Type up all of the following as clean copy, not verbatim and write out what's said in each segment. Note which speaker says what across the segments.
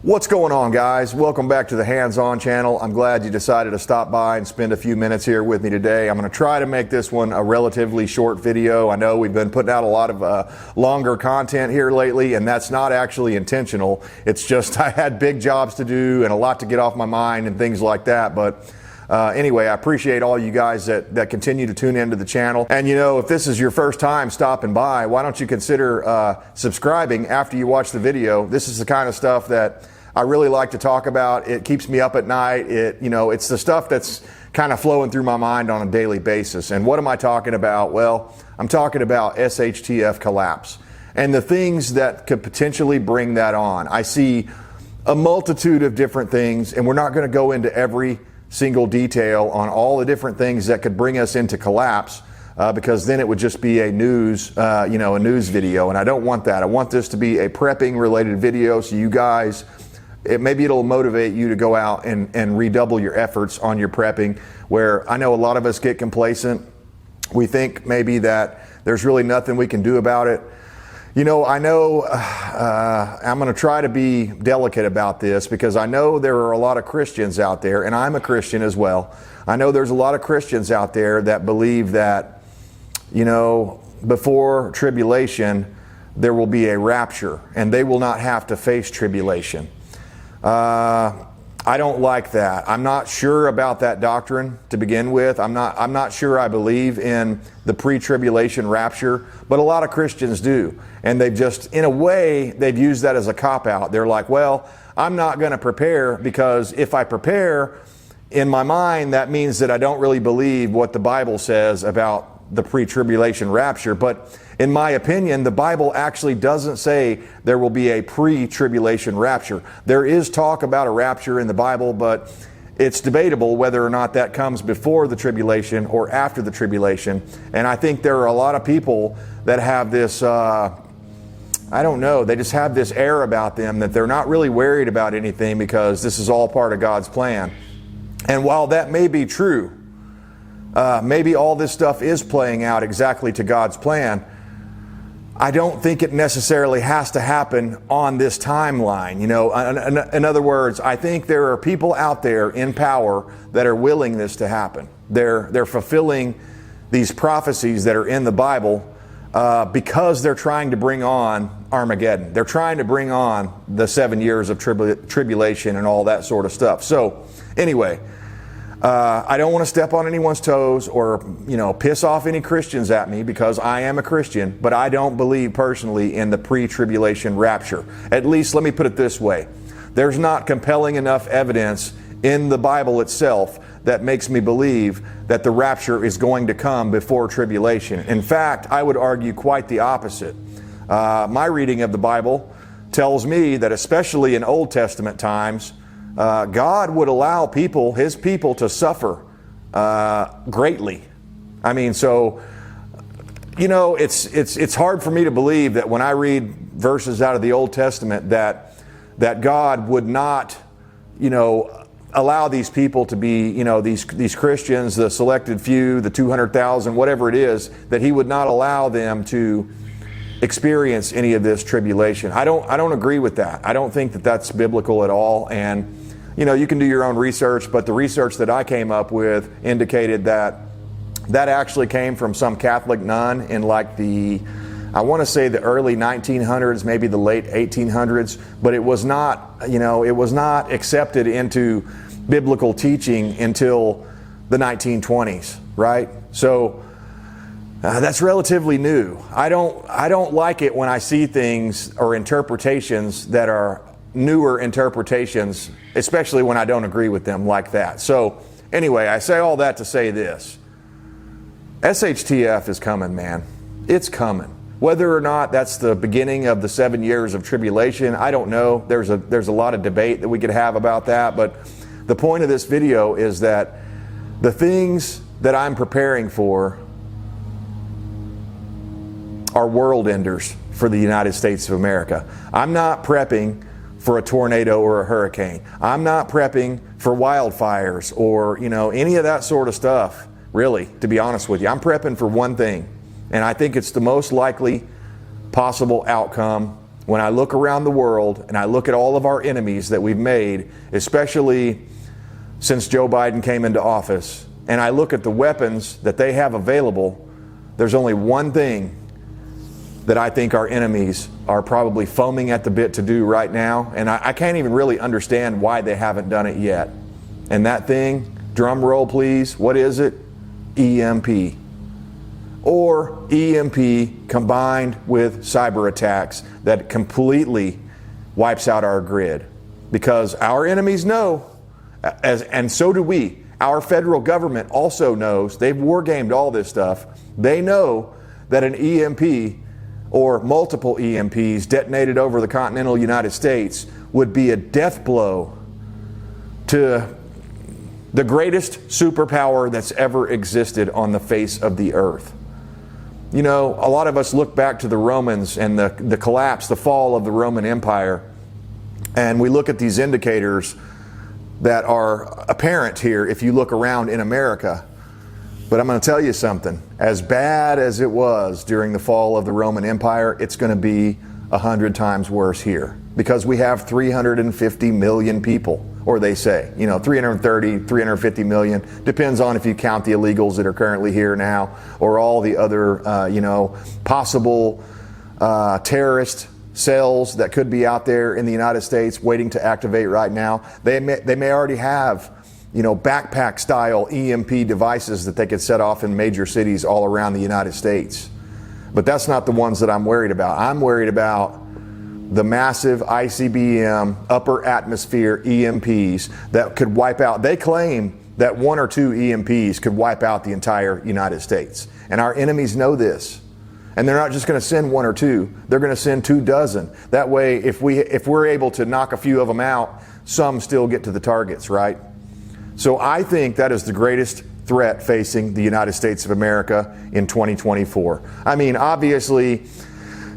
Speaker 1: What's going on, guys? Welcome back to the Hands-On channel. I'm glad you decided to stop by and spend a few minutes here with me today. I'm going to try to make this one a relatively short video. I know we've been putting out a lot of longer content here lately, and that's not actually intentional. It's just I had big jobs to do and a lot to get off my mind and things like that. But anyway, I appreciate all you guys that continue to tune into the channel. And you know, if this is your first time stopping by, why don't you consider subscribing after you watch the video? This is the kind of stuff that I really like to talk about. It keeps me up at night. It's the stuff that's kind of flowing through my mind on a daily basis. And what am I talking about? Well, I'm talking about SHTF Collapse and the things that could potentially bring that on. I see a multitude of different things, and we're not going to go into every single detail on all the different things that could bring us into collapse, because then it would just be a news video, and I don't want that. I want this to be a prepping related video, so you guys, maybe it'll motivate you to go out and redouble your efforts on your prepping, where I know a lot of us get complacent. We think maybe that there's really nothing we can do about it. You know, I know I'm going to try to be delicate about this, because I know there are a lot of Christians out there, and I'm a Christian as well. I know there's a lot of Christians out there that believe that, you know, before tribulation, there will be a rapture, and they will not have to face tribulation. I don't like that. I'm not sure about that doctrine to begin with. I'm not sure I believe in the pre-tribulation rapture, but a lot of Christians do. And they've just, in a way, they've used that as a cop-out. They're like, well, I'm not going to prepare, because if I prepare, in my mind, that means that I don't really believe what the Bible says about the pre-tribulation rapture. But in my opinion, the Bible actually doesn't say there will be a pre-tribulation rapture. There is talk about a rapture in the Bible, but it's debatable whether or not that comes before the tribulation or after the tribulation. And I think there are a lot of people that have this, I don't know, they just have this air about them that they're not really worried about anything because this is all part of God's plan. And while that may be true, maybe all this stuff is playing out exactly to God's plan, I don't think it necessarily has to happen on this timeline. You know, in other words, I think there are people out there in power that are willing this to happen. They're fulfilling these prophecies that are in the Bible because they're trying to bring on Armageddon. They're trying to bring on the 7 years of tribulation and all that sort of stuff. So anyway, I don't want to step on anyone's toes or, you know, piss off any Christians at me, because I am a Christian, but I don't believe personally in the pre-tribulation rapture. At least let me put it this way. There's not compelling enough evidence in the Bible itself that makes me believe that the rapture is going to come before tribulation. In fact, I would argue quite the opposite. My reading of the Bible tells me that, especially in Old Testament times, God would allow people, His people, to suffer greatly. I mean, so, you know, it's hard for me to believe that when I read verses out of the Old Testament that God would not, you know, allow these people to be, you know, these Christians, the selected few, the 200,000, whatever it is, that He would not allow them to experience any of this tribulation. I don't agree with that. I don't think that that's biblical at all. And you know, you can do your own research, but the research that I came up with indicated that actually came from some Catholic nun in like I want to say the early 1900s, maybe the late 1800s, but it was not, you know, it was not accepted into biblical teaching until the 1920s, right? So that's relatively new. I don't like it when I see things or interpretations that are newer interpretations, especially when I don't agree with them like that. So anyway, I say all that to say this. SHTF is coming, man. It's coming. Whether or not that's the beginning of the 7 years of tribulation, I don't know. There's a lot of debate that we could have about that, but the point of this video is that the things that I'm preparing for are world enders for the United States of America. I'm not prepping for a tornado or a hurricane. I'm not prepping for wildfires or, you know, any of that sort of stuff, really, to be honest with you. I'm prepping for one thing, and I think it's the most likely possible outcome when I look around the world and I look at all of our enemies that we've made, especially since Joe Biden came into office, and I look at the weapons that they have available, there's only one thing that I think our enemies are probably foaming at the bit to do right now, and I can't even really understand why they haven't done it yet. And that thing, drum roll please, what is it? EMP. Or EMP combined with cyber attacks that completely wipes out our grid. Because our enemies know, and so do we. Our federal government also knows, they've war-gamed all this stuff. They know that an EMP or multiple EMPs detonated over the continental United States would be a death blow to the greatest superpower that's ever existed on the face of the earth. You know, a lot of us look back to the Romans and the collapse, the fall of the Roman Empire, and we look at these indicators that are apparent here if you look around in America. But I'm going to tell you something. As bad as it was during the fall of the Roman Empire, it's going to be 100 times worse here. Because we have 350 million people, or they say, 330, 350 million. Depends on if you count the illegals that are currently here now, or all the other, possible terrorist cells that could be out there in the United States waiting to activate right now. They may already have backpack style EMP devices that they could set off in major cities all around the United States. But that's not the ones that I'm worried about. I'm worried about the massive ICBM upper atmosphere EMPs that could wipe out. They claim that 1 or 2 EMPs could wipe out the entire United States. And our enemies know this. And they're not just going to send 1 or 2, they're going to send 24. That way, if we're able to knock a few of them out, some still get to the targets, right? So I think that is the greatest threat facing the United States of America in 2024. I mean, obviously,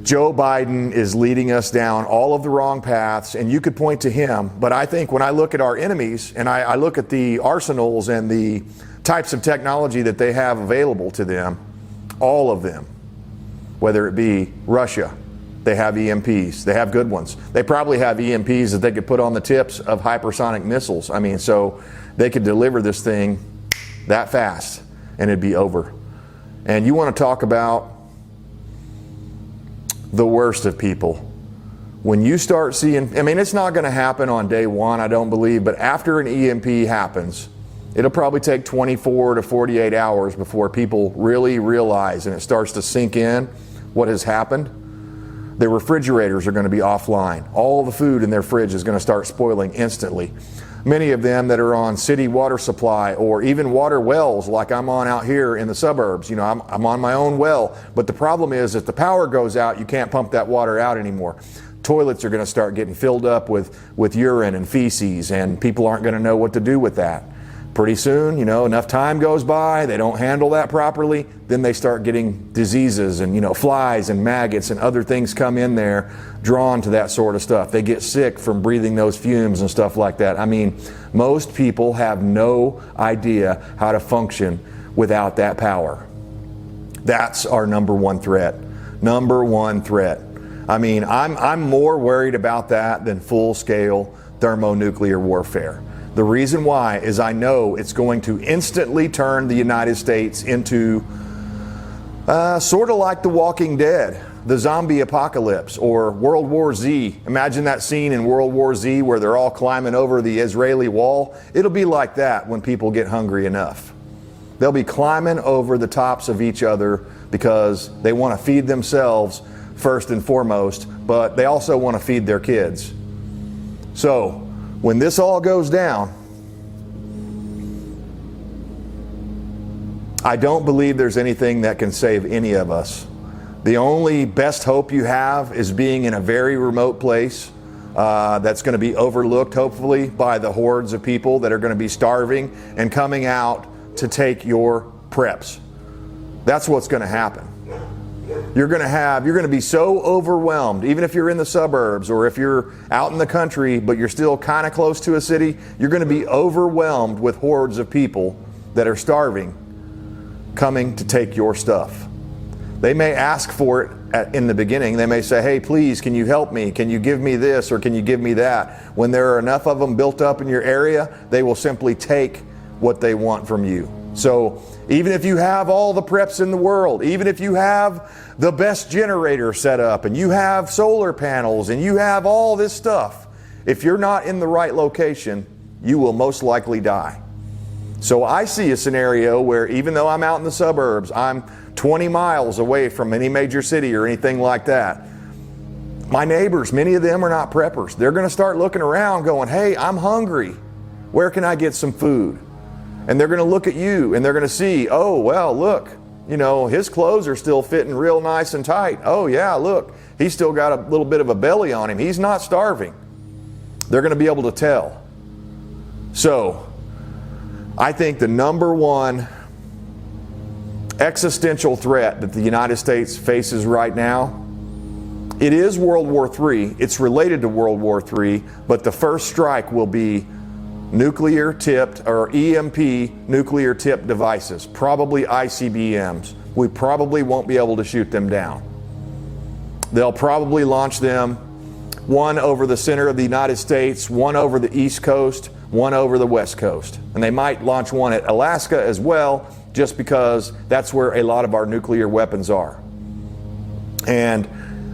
Speaker 1: Joe Biden is leading us down all of the wrong paths, and you could point to him. But I think when I look at our enemies and I look at the arsenals and the types of technology that they have available to them, all of them, whether it be Russia, they have EMPs. They have good ones. They probably have EMPs that they could put on the tips of hypersonic missiles. I mean, so they could deliver this thing that fast and it'd be over. And you want to talk about the worst of people. When you start seeing, I mean, it's not going to happen on day one, I don't believe, but after an EMP happens, it'll probably take 24 to 48 hours before people really realize and it starts to sink in what has happened. Their refrigerators are going to be offline. All the food in their fridge is going to start spoiling instantly. Many of them that are on city water supply or even water wells like I'm on out here in the suburbs. I'm on my own well, but the problem is if the power goes out, you can't pump that water out anymore. Toilets are going to start getting filled up with urine and feces, and people aren't going to know what to do with that. Pretty soon, enough time goes by, they don't handle that properly, then they start getting diseases and, flies and maggots and other things come in there drawn to that sort of stuff. They get sick from breathing those fumes and stuff like that. I mean, most people have no idea how to function without that power. That's our number one threat. Number one threat. I mean, I'm more worried about that than full-scale thermonuclear warfare. The reason why is I know it's going to instantly turn the United States into sort of like The Walking Dead, the zombie apocalypse, or World War Z. Imagine that scene in World War Z where they're all climbing over the Israeli wall. It'll be like that when people get hungry enough. They'll be climbing over the tops of each other because they want to feed themselves first and foremost, but they also want to feed their kids. So, when this all goes down, I don't believe there's anything that can save any of us. The only best hope you have is being in a very remote place that's going to be overlooked, hopefully, by the hordes of people that are going to be starving and coming out to take your preps. That's what's going to happen. You're going to be so overwhelmed, even if you're in the suburbs or if you're out in the country, but you're still kind of close to a city, you're going to be overwhelmed with hordes of people that are starving coming to take your stuff. They may ask for it in the beginning. They may say, hey, please, can you help me? Can you give me this or can you give me that? When there are enough of them built up in your area, they will simply take what they want from you. So even if you have all the preps in the world, even if you have the best generator set up and you have solar panels and you have all this stuff, if you're not in the right location, you will most likely die. So I see a scenario where even though I'm out in the suburbs, I'm 20 miles away from any major city or anything like that, my neighbors, many of them are not preppers. They're going to start looking around going, hey, I'm hungry. Where can I get some food? And they're going to look at you and they're going to see, oh, well, look, you know, his clothes are still fitting real nice and tight. Oh, yeah, look, he's still got a little bit of a belly on him. He's not starving. They're going to be able to tell. So I think the number one existential threat that the United States faces right now, it is World War III. It's related to World War III, but the first strike will be nuclear-tipped or EMP nuclear-tipped devices, probably ICBMs. We probably won't be able to shoot them down. They'll probably launch them, one over the center of the United States, one over the East Coast, one over the West Coast. And they might launch one at Alaska as well, just because that's where a lot of our nuclear weapons are. And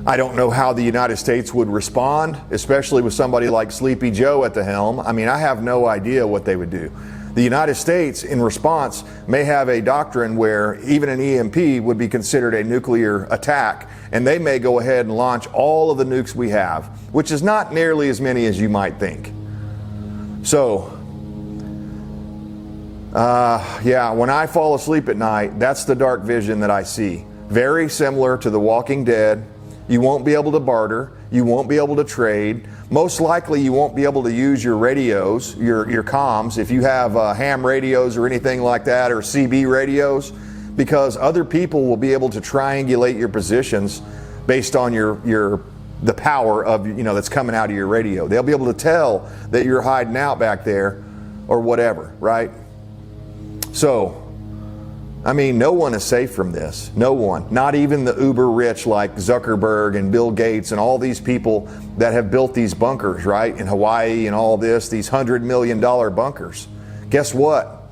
Speaker 1: I don't know how the United States would respond, especially with somebody like Sleepy Joe at the helm. I mean, I have no idea what they would do. The United States, in response, may have a doctrine where even an EMP would be considered a nuclear attack, and they may go ahead and launch all of the nukes we have, which is not nearly as many as you might think. So, yeah, when I fall asleep at night, that's the dark vision that I see. Very similar to The Walking Dead. You won't be able to barter. You won't be able to trade. Most likely you won't be able to use your radios, your comms, if you have ham radios or anything like that, or CB radios, because other people will be able to triangulate your positions based on the power of, you know, that's coming out of your radio. They'll be able to tell that you're hiding out back there or whatever, right? So, I mean, no one is safe from this. No one. Not even the uber rich like Zuckerberg and Bill Gates and all these people that have built these bunkers, right, in Hawaii and all this, these $100 million bunkers. Guess what?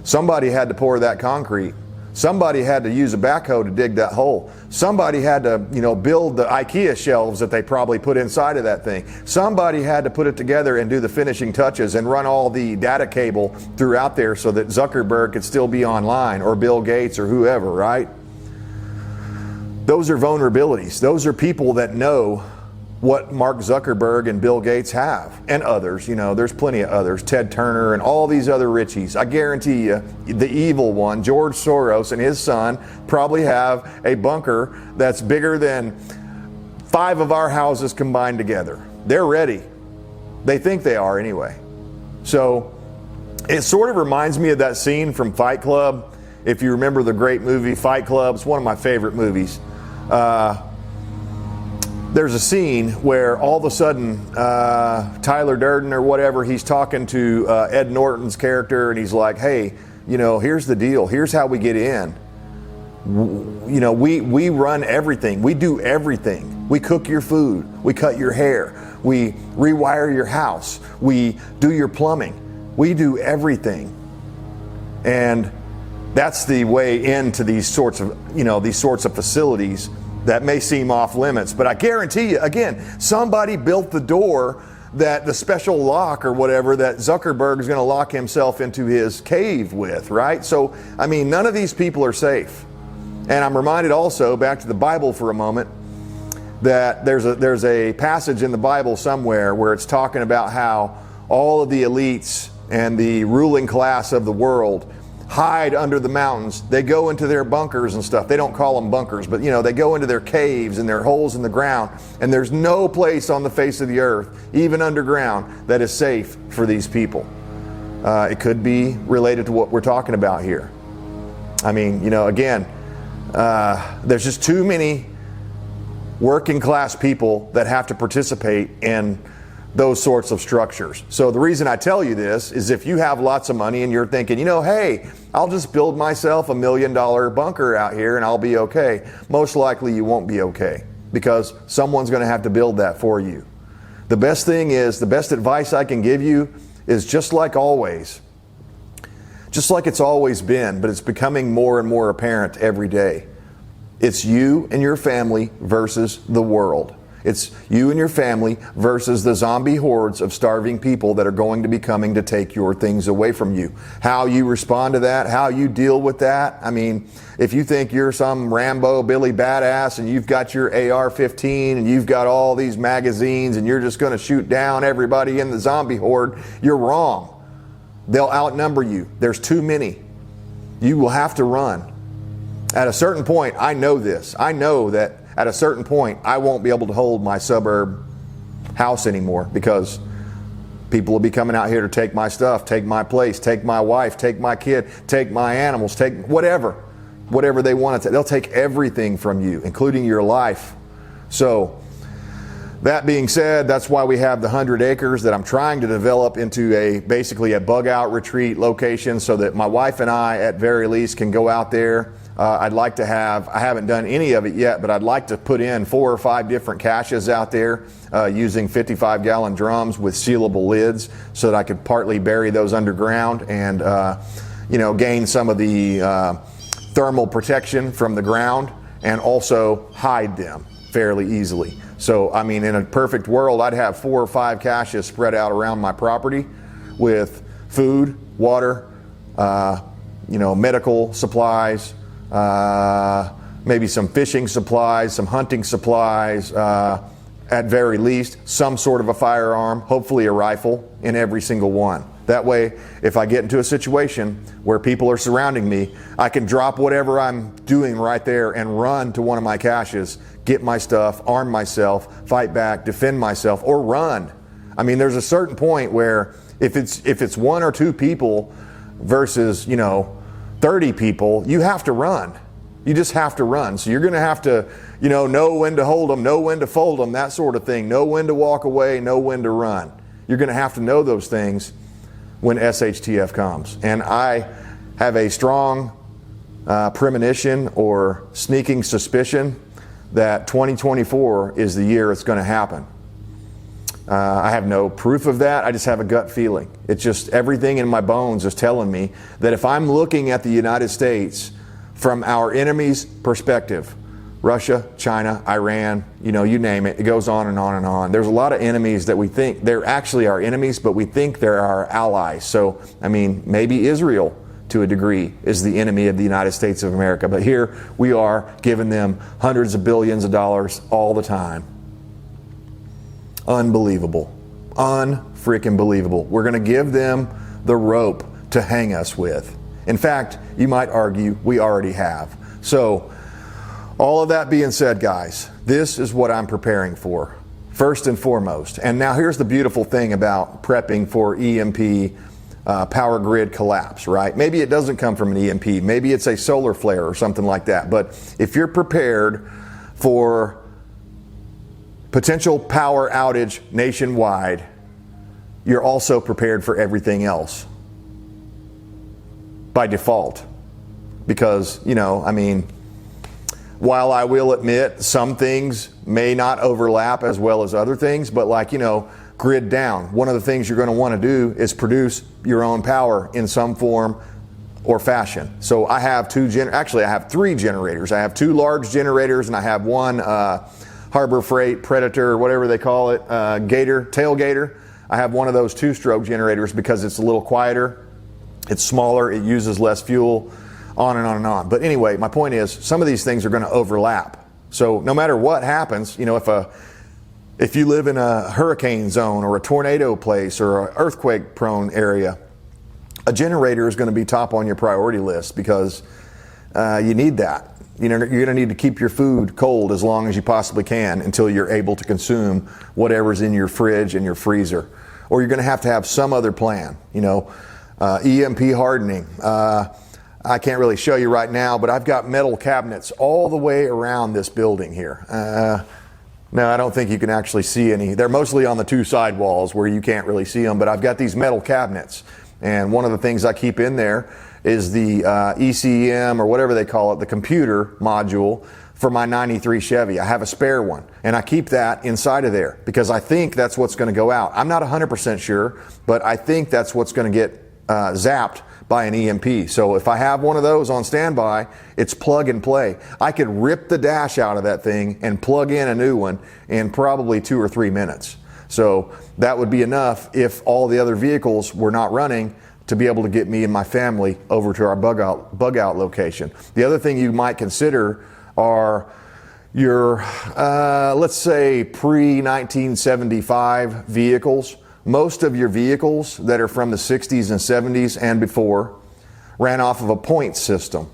Speaker 1: Somebody had to pour that concrete. Somebody had to use a backhoe to dig that hole. Somebody had to, you know, build the IKEA shelves that they probably put inside of that thing. Somebody had to put it together and do the finishing touches and run all the data cable throughout there so that Zuckerberg could still be online, or Bill Gates or whoever, right? Those are vulnerabilities. Those are people that know what Mark Zuckerberg and Bill Gates have, and others. You know, there's plenty of others, Ted Turner and all these other richies. I guarantee you, the evil one, George Soros, and his son probably have a bunker that's bigger than 5 of our houses combined together. They're ready. They think they are anyway. So it sort of reminds me of that scene from Fight Club. If you remember the great movie Fight Club, it's one of my favorite movies. There's a scene where all of a sudden Tyler Durden or whatever, he's talking to Ed Norton's character, and he's like, hey, you know, here's the deal. Here's how we get in. You know, we run everything. We do everything. We cook your food. We cut your hair. We rewire your house. We do your plumbing. We do everything. And that's the way into these sorts of, you know, these sorts of facilities that may seem off limits. But I guarantee you, again, somebody built the door, that the special lock or whatever that Zuckerberg is going to lock himself into his cave with, right? So, I mean, none of these people are safe. And I'm reminded also, back to the Bible for a moment, that there's a passage in the Bible somewhere where it's talking about how all of the elites and the ruling class of the world hide under the mountains. They go into their bunkers and stuff. They don't call them bunkers, but, you know, they go into their caves and their holes in the ground, and there's no place on the face of the earth, even underground, that is safe for these people. It could be related to what we're talking about here. I mean, you know, again, there's just too many working class people that have to participate in those sorts of structures. So the reason I tell you this is if you have lots of money and you're thinking, you know, hey, I'll just build myself $1 million bunker out here and I'll be okay. Most likely you won't be okay because someone's going to have to build that for you. The best thing is, the best advice I can give you is just like always, just like it's always been, but it's becoming more and more apparent every day. It's you and your family versus the world. It's you and your family versus the zombie hordes of starving people that are going to be coming to take your things away from you. How you respond to that, how you deal with that. I mean, if you think you're some Rambo Billy badass and you've got your AR-15 and you've got all these magazines and you're just going to shoot down everybody in the zombie horde, you're wrong. They'll outnumber you. There's too many. You will have to run. At a certain point, I know this. I know that at a certain point, I won't be able to hold my suburb house anymore because people will be coming out here to take my stuff, take my place, take my wife, take my kid, take my animals, take whatever they want to take. They'll take everything from you, including your life. So that being said, that's why we have the 100 acres that I'm trying to develop into basically a bug out retreat location so that my wife and I at very least can go out there. I'd like to have, I haven't done any of it yet, but I'd like to put in 4 or 5 different caches out there using 55-gallon drums with sealable lids so that I could partly bury those underground and, gain some of the thermal protection from the ground and also hide them fairly easily. So, I mean, in a perfect world, I'd have 4 or 5 caches spread out around my property with food, water, medical supplies, maybe some fishing supplies, some hunting supplies, at very least, some sort of a firearm, hopefully a rifle in every single one. That way, if I get into a situation where people are surrounding me, I can drop whatever I'm doing right there and run to one of my caches, get my stuff, arm myself, fight back, defend myself, or run. I mean, there's a certain point where if it's 1 or 2 people versus, 30 people, you have to run. You just have to run. So you're going to have to, know when to hold them, know when to fold them, that sort of thing. Know when to walk away, know when to run. You're going to have to know those things when SHTF comes. And I have a strong premonition or sneaking suspicion that 2024 is the year it's going to happen. I have no proof of that. I just have a gut feeling. It's just everything in my bones is telling me that if I'm looking at the United States from our enemy's perspective, Russia, China, Iran, you name it, it goes on and on and on. There's a lot of enemies that we think they're actually our enemies, but we think they're our allies. So, I mean, maybe Israel to a degree is the enemy of the United States of America. But here we are giving them hundreds of billions of dollars all the time. Unbelievable. Unfreaking believable. We're going to give them the rope to hang us with. In fact, you might argue we already have. So, all of that being said, guys, this is what I'm preparing for, first and foremost. And now here's the beautiful thing about prepping for EMP power grid collapse, right? Maybe it doesn't come from an EMP. Maybe it's a solar flare or something like that. But if you're prepared for potential power outage nationwide, you're also prepared for everything else by default. Because, while I will admit some things may not overlap as well as other things, but grid down. One of the things you're going to want to do is produce your own power in some form or fashion. So I have I have 3 generators. I have 2 large generators and I have one Harbor Freight Predator, whatever they call it, tailgater. I have one of those 2-stroke generators because it's a little quieter, it's smaller, it uses less fuel, on and on and on. But anyway, my point is some of these things are going to overlap. So no matter what happens, if you live in a hurricane zone or a tornado place or an earthquake prone area, a generator is going to be top on your priority list because you need that. You're going to need to keep your food cold as long as you possibly can until you're able to consume whatever's in your fridge and your freezer. Or you're going to have some other plan, EMP hardening. I can't really show you right now, but I've got metal cabinets all the way around this building here. No, I don't think you can actually see any. They're mostly on the two side walls where you can't really see them, but I've got these metal cabinets. And one of the things I keep in there is the ECM, or whatever they call it, the computer module for my 93 Chevy. I have a spare one, and I keep that inside of there because I think that's what's going to go out. I'm not 100% sure, but I think that's what's going to get zapped by an EMP. So if I have one of those on standby, it's plug and play. I could rip the dash out of that thing and plug in a new one in probably 2 or 3 minutes. So that would be enough if all the other vehicles were not running to be able to get me and my family over to our bug out location. The other thing you might consider are your, let's say pre-1975 vehicles. Most of your vehicles that are from the 60s and 70s and before ran off of a point system,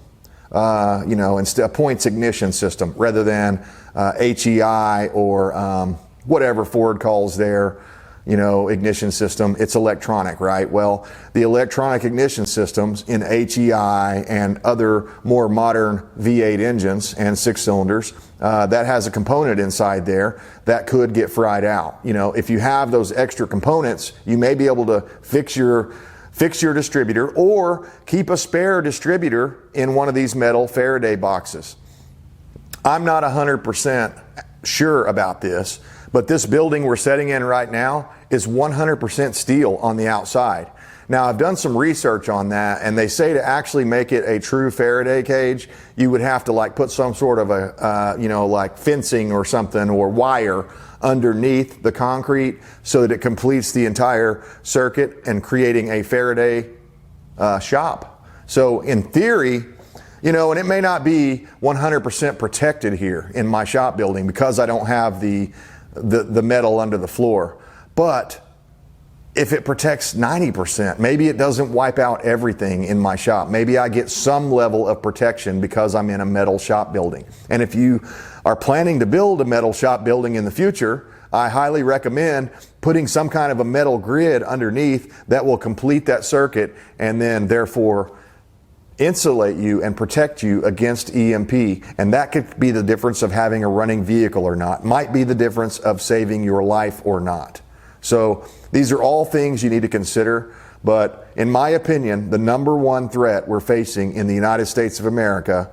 Speaker 1: instead a points ignition system rather than HEI or whatever Ford calls their, ignition system. It's electronic, right? Well, the electronic ignition systems in HEI and other more modern V8 engines and 6 cylinders, that has a component inside there that could get fried out. If you have those extra components, you may be able to fix your distributor or keep a spare distributor in one of these metal Faraday boxes. I'm not 100% sure about this, but this building we're sitting in right now is 100% steel on the outside. Now, I've done some research on that, and they say to actually make it a true Faraday cage, you would have to put some sort of a, fencing or something or wire underneath the concrete so that it completes the entire circuit and creating a Faraday shop. So in theory, and it may not be 100% protected here in my shop building because I don't have the metal under the floor. But if it protects 90%, maybe it doesn't wipe out everything in my shop. Maybe I get some level of protection because I'm in a metal shop building. And if you are planning to build a metal shop building in the future, I highly recommend putting some kind of a metal grid underneath that will complete that circuit and then therefore insulate you and protect you against EMP. And that could be the difference of having a running vehicle or not. Might be the difference of saving your life or not. So these are all things you need to consider. But in my opinion, the number one threat we're facing in the United States of America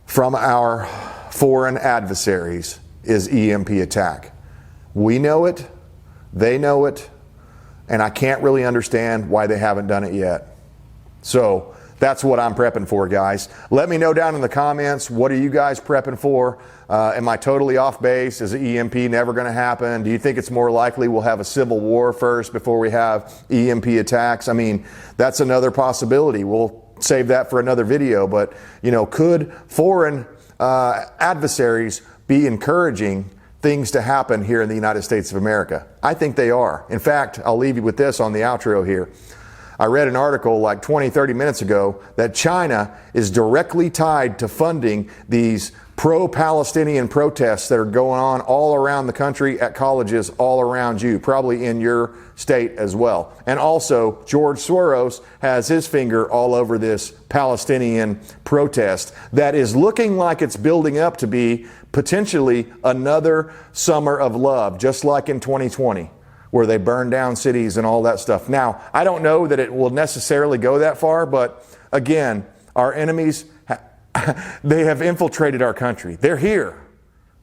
Speaker 1: from our foreign adversaries is EMP attack. We know it, they know it, and I can't really understand why they haven't done it yet. So that's what I'm prepping for, guys. Let me know down in the comments, what are you guys prepping for? Am I totally off base? Is the EMP never going to happen? Do you think it's more likely we'll have a civil war first before we have EMP attacks? I mean, that's another possibility. We'll save that for another video. But, could foreign adversaries be encouraging things to happen here in the United States of America? I think they are. In fact, I'll leave you with this on the outro here. I read an article 20-30 minutes ago that China is directly tied to funding these pro-Palestinian protests that are going on all around the country at colleges all around you, probably in your state as well. And also, George Soros has his finger all over this Palestinian protest that is looking like it's building up to be potentially another summer of love, just like in 2020. Where they burn down cities and all that stuff. Now, I don't know that it will necessarily go that far, but again, our enemies, they have infiltrated our country. They're here.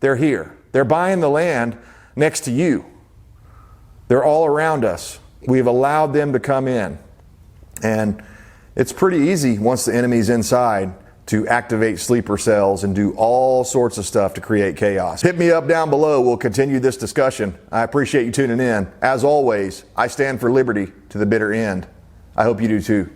Speaker 1: They're here. They're buying the land next to you. They're all around us. We've allowed them to come in. And it's pretty easy once the enemy's inside to activate sleeper cells and do all sorts of stuff to create chaos. Hit me up down below. We'll continue this discussion. I appreciate you tuning in. As always, I stand for liberty to the bitter end. I hope you do too.